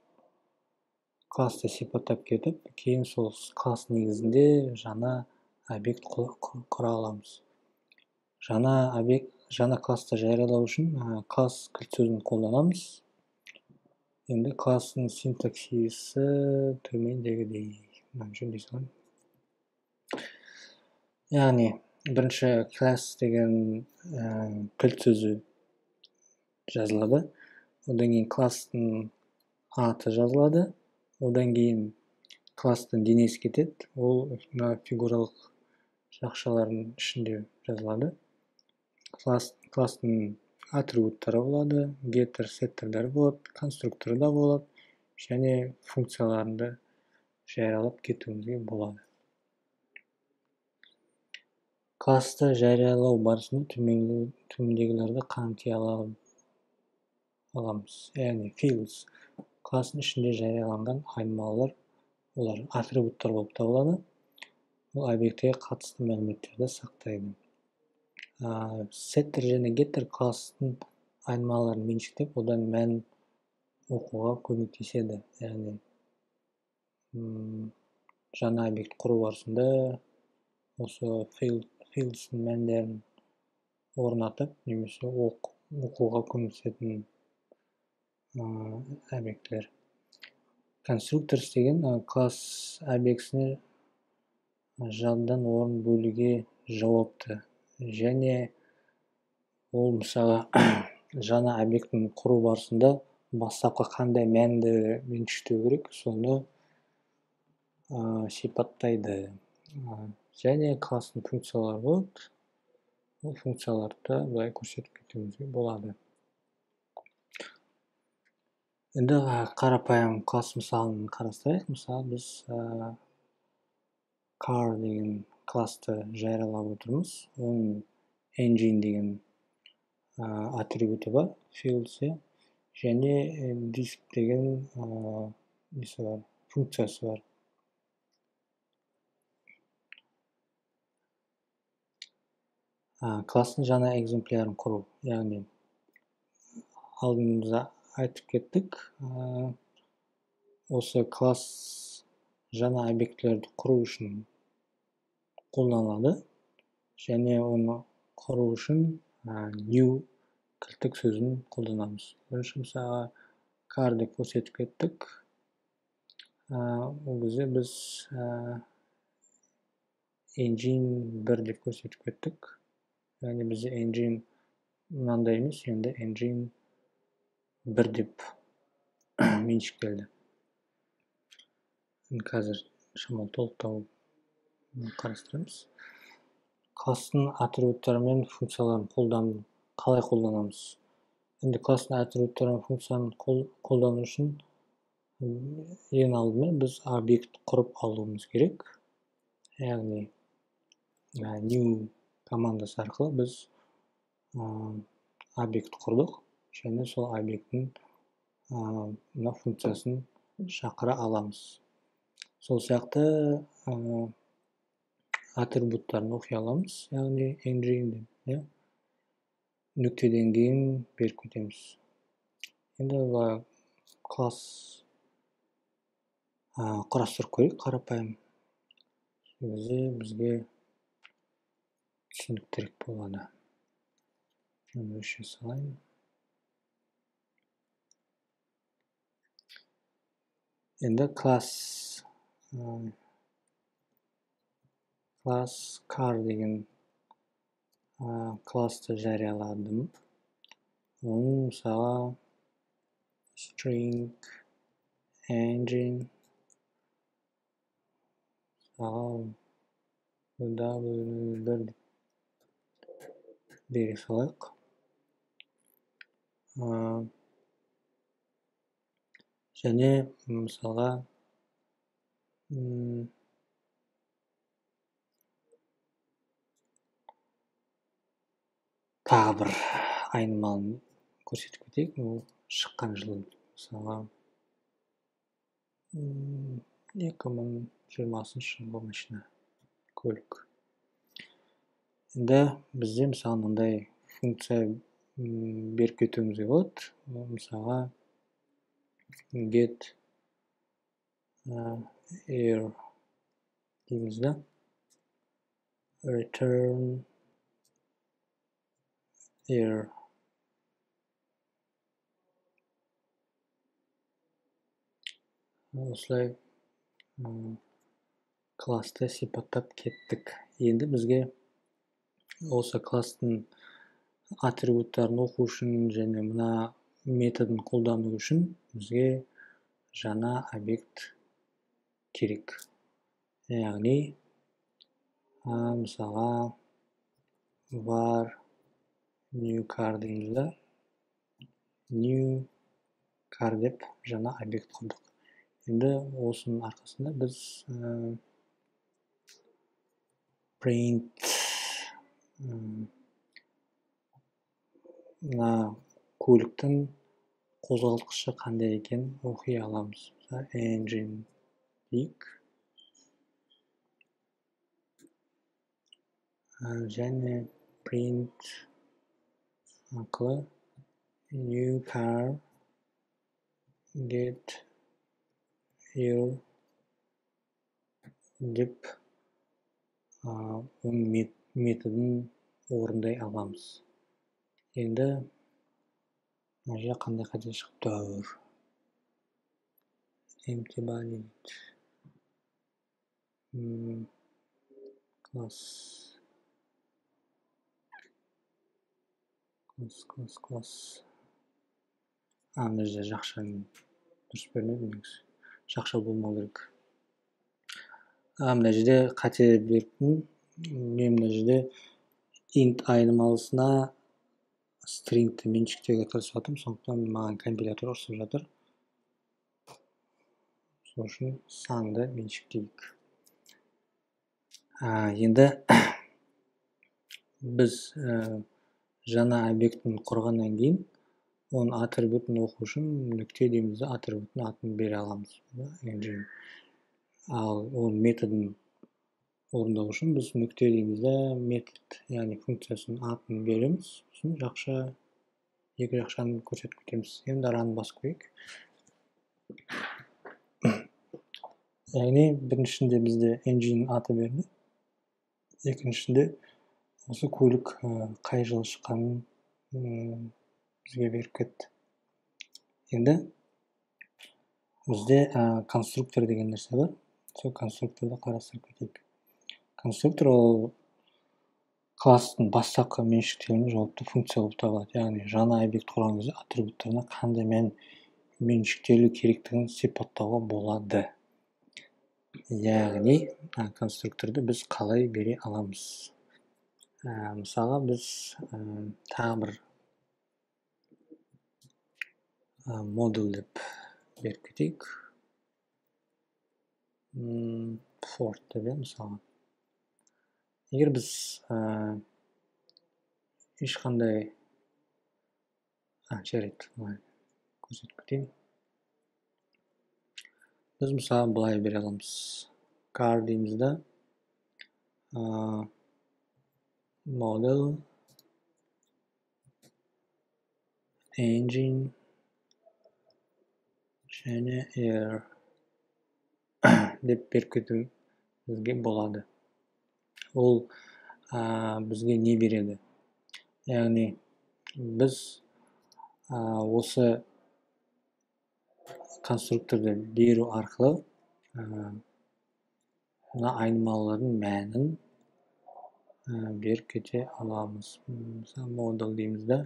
сипаттап кетіп, кейін сол класс негізінде жаңа объект құра аламыз. Жаңа классты жариялау үшін класс кілт сөзін қолданамыз. Енді класстың синтаксисі төмендегідей. Жөндей салайын. Яғни бірінші класс деген кілт сөзі жазылады. Одан кейін класстың аты жазылады. Одан кейін класстың денесі кетеді. Ол фигуралық жақшалардың ішінде жазылады. Класстың атрибуттары болады, getter, setterдер болады, конструкторы да болады, және функцияларында жариялап кетуімізге болады. Классты жариялау барысында төмендегілерді қамти аламыз. Яғни fields. Класстың ішінде жарияланған айнымалылар, олар атрибуттар болып табылады. Ол объектіге қатысты мәліметтерді сақтайды. Setter және getter класстың айнымалыларын меншіктеп, одан мән оқуға көмектеседі. Яғни жаңа объект құру барысында осы fields'ның мәндерін орнатып, немесе оқуға көмектесетін объектілер. Constructors деген класс объектісіне жадыдан орын бөлуге жауапты. Және ол мысалы жаңа объектін құру барысында бастапқы қандай мәнді меншіктеу керек, соны сипаттайды. Және класстың функциялары болады. Ол функцияларды былай көрсетіп кетуімізге болады. Енді қарапайым класс мысалын қарастырайық. Мысалы біз car деген классты жариялап отырмыз. Оның engine деген атрибуты бар, fields'е, және disk деген функциясы бар. Класстың жаңа экземплярын құру. Яғни алдымызда айтып кеттік. Осы класс жаңа объектілерді құру үшін қолданылады. Және оны құру үшін new кілттік сөзін қолданамыз. Бірінші мысалға car деп көрсетіп кеттік. Ол кезде біз engine 1 деп көрсетіп кеттік. Яғни бізде engine мынандай емес, енді engine 1 деп меншіктелді. Қазір шамалы толықтау қарастырамыз. Класстың атрибуттары мен функцияларын қалай қолданамыз? Енді класстың атрибуттары мен функцияны қолдану үшін ең алдымен біз объект құрып алуымыз керек. Яғни new командасы арқылы біз объект құрдық, және сол объекттің функциясын шақыра аламыз. Сол сияқты атрибуттарын оқи аламыз, яғни engine деп, нүктеден кейін беріп кетеміз. Енді класс құрастырып көрейік қарапайым. Бізге түсініктірек болады. Өше салайын. Енді класс car деген классты жарияладым. Оның мысалы string engine w1 бере салайық. Және мысалға тағы бір айнымалын көрсетіп кетейік. Ол шыққан жылы, мысалға 2020 жылғы машина, көлік. Енді бізде мысалы мындай функция беріп кетуімізге болады. Мысалға get air дейміз да. return here. Осылай классты сипаттап кеттік. Енді бізге осы класстың атрибуттарын оқу үшін және мына методын қолдану үшін бізге жаңа объект керек. Яғни мысалға var new car дейміз. New car деп жаңа объект құрдық. Енді осының арқасында біз print мына көліктің қозғалтқышы қандай екен оқи аламыз. Engine дейік. Және print арқылы new car get here деп оның методын орындай аламыз. Енді мына жерде қандай қате шықты? Empty body class мына жерде жақша дұрыс бермедім негізі. Жақша болмау керек. Мына жерде қате бердім. Мен мына жерде int айнымалысына stringті меншіктеуге тырысып жатырмын, сондықтан маған компилятор ұрысып жатыр. Сол үшін санды меншіктейік. Енді біз жаңа объектін құрғаннан кейін оның атрибутын оқу үшін нүкте дейміз, атрибутын атын бере аламыз. Ал оның методын орындау үшін біз нүкте дейміз, метод, яғни функциясының атын береміз. Сосын екі жақшаны көрсетіп кетеміз. Енді run басып қойық. Яғни біріншісінде бізде engine аты берді. Екіншісінде осы көлік қай жылы шыққанын бізге беріп кетті. Енді бізде конструктор деген нәрсе бар. Сол конструкторды қарастырып кетейік. Конструктор ол класстың бастапқы меншіктеріне жауапты функция болып табылады. Яғни жаңа объект құрған кезде атрибуттарына қандай меншіктелу керектігін сипаттауға болады. Яғни конструкторды біз қалай бере аламыз? Мысалға біз тағы бір model деп беріп кетейік. Ford деп мысалға. Егер біз ешқандай жарайды, көрсетіп кетейін. Біз мысалы былай бере аламыз. Car дейміз да, model, engine, және air деп беріп кетуімізге болады. Ол бізге не береді? Яғни біз осы конструкторды беру арқылы мына айнымалылардың мәнін беріп кете аламыз. Мысалы model дейміз да,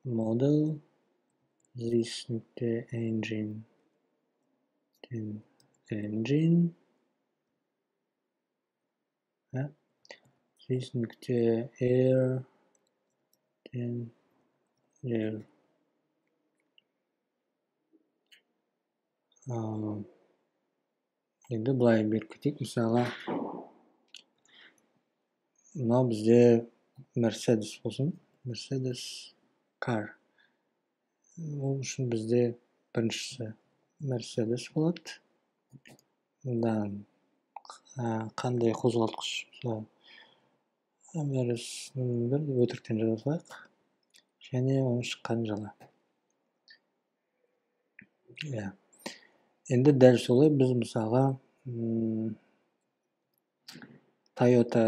model this нүкте engine this нүкте air енді былай беріп кетейік. Мысалға мынау бізде Mercedes болсын. Mercedes car. Ол үшін бізде біріншісі Mercedes болады. Қандай қозғалтқыш? Бір өтіріктен жазайық. Және оның шыққан жылы. Енді дәл солай біз мысалға Toyota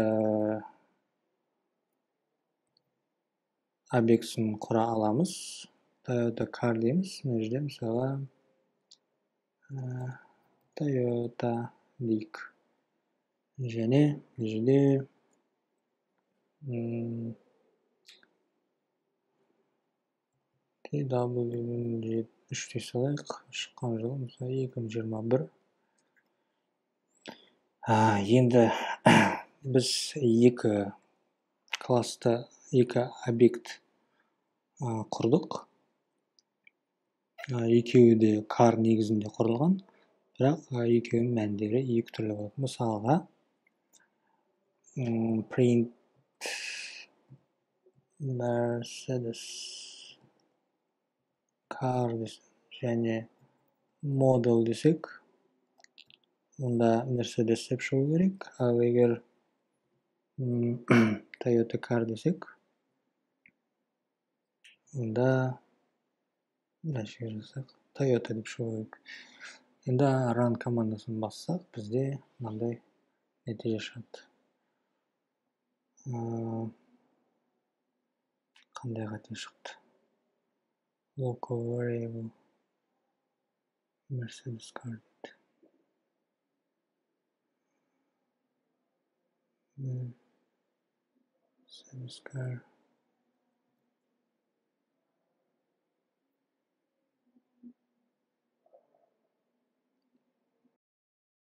объектісін құра аламыз. Toyota car дейміз. Мына жерде мысалға Toyota дейік. Және мына жерде TW-ні 3 дей салайық. Шыққан жылы мысалы 2021. Енді біз екі класты, екі объект құрдық. Екеуі де car негізінде құрылған, бірақ екеуінің мәндері екі түрлі болады. Мысалға, print Mercedes car және model десек, онда Mercedes деп шығу керек. Ал егер Toyota car десек, онда Toyota деп шығу керек. Енді run командасын бассақ, бізде мынандай нәтиже шығады. Қандай қате шықты? Local variable Mercedes car дейді. Mercedes car.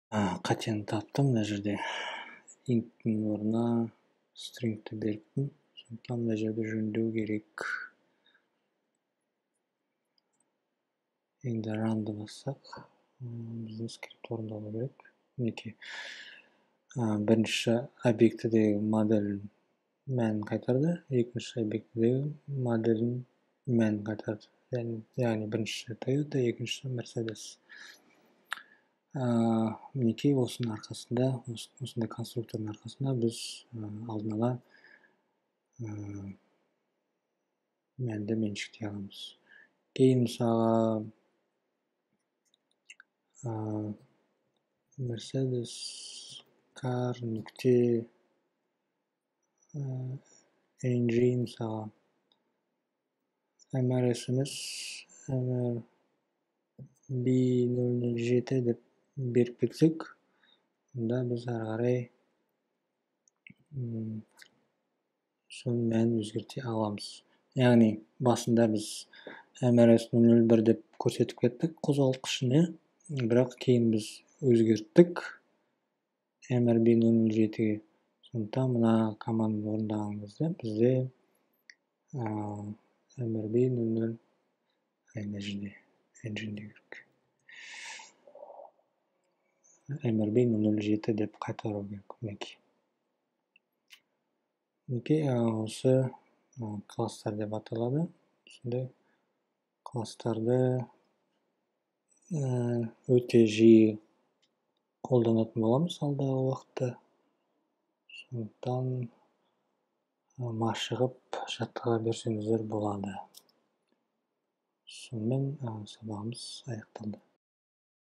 Қатені таптым. Мына жерде int'тің орнына string'ті беріппін. Сондықтан мына жерде жөндеу керек. Енді run'ды бассақ, біздің скрипт орындалу керек. Мінекей. Бірінші объектідегі модель мәнін қайтарды, екінші объектідегі модель мәнін қайтарды. Яғни бірінші Toyota, екінші Mercedes. Мінекей осының арқасында, осындай конструктордың арқасында біз алдын ала мәнді меншіктей аламыз. Кейін мысалға Mercedes car нүкте engine мысалға MRS-іміз MRB007 деп беріп кетсек, онда біз ары қарай соның мәнін өзгерте аламыз. Яғни басында біз MRS001 деп көрсетіп кеттік қозғалтқышын, бірақ кейін біз өзгерттік MRB007-ге. Сондықтан мына команданы орындаған кезде бізде MRB00 engine керек. MRB007 деп қайтару керек. Мінекей осы класстар деп аталады. Сондай класстарды өте жиі қолданатын боламыз алдағы уақытта. Сондықтан машығып жаттыға берсеңіздер болады. Сонымен сабағымыз аяқталды.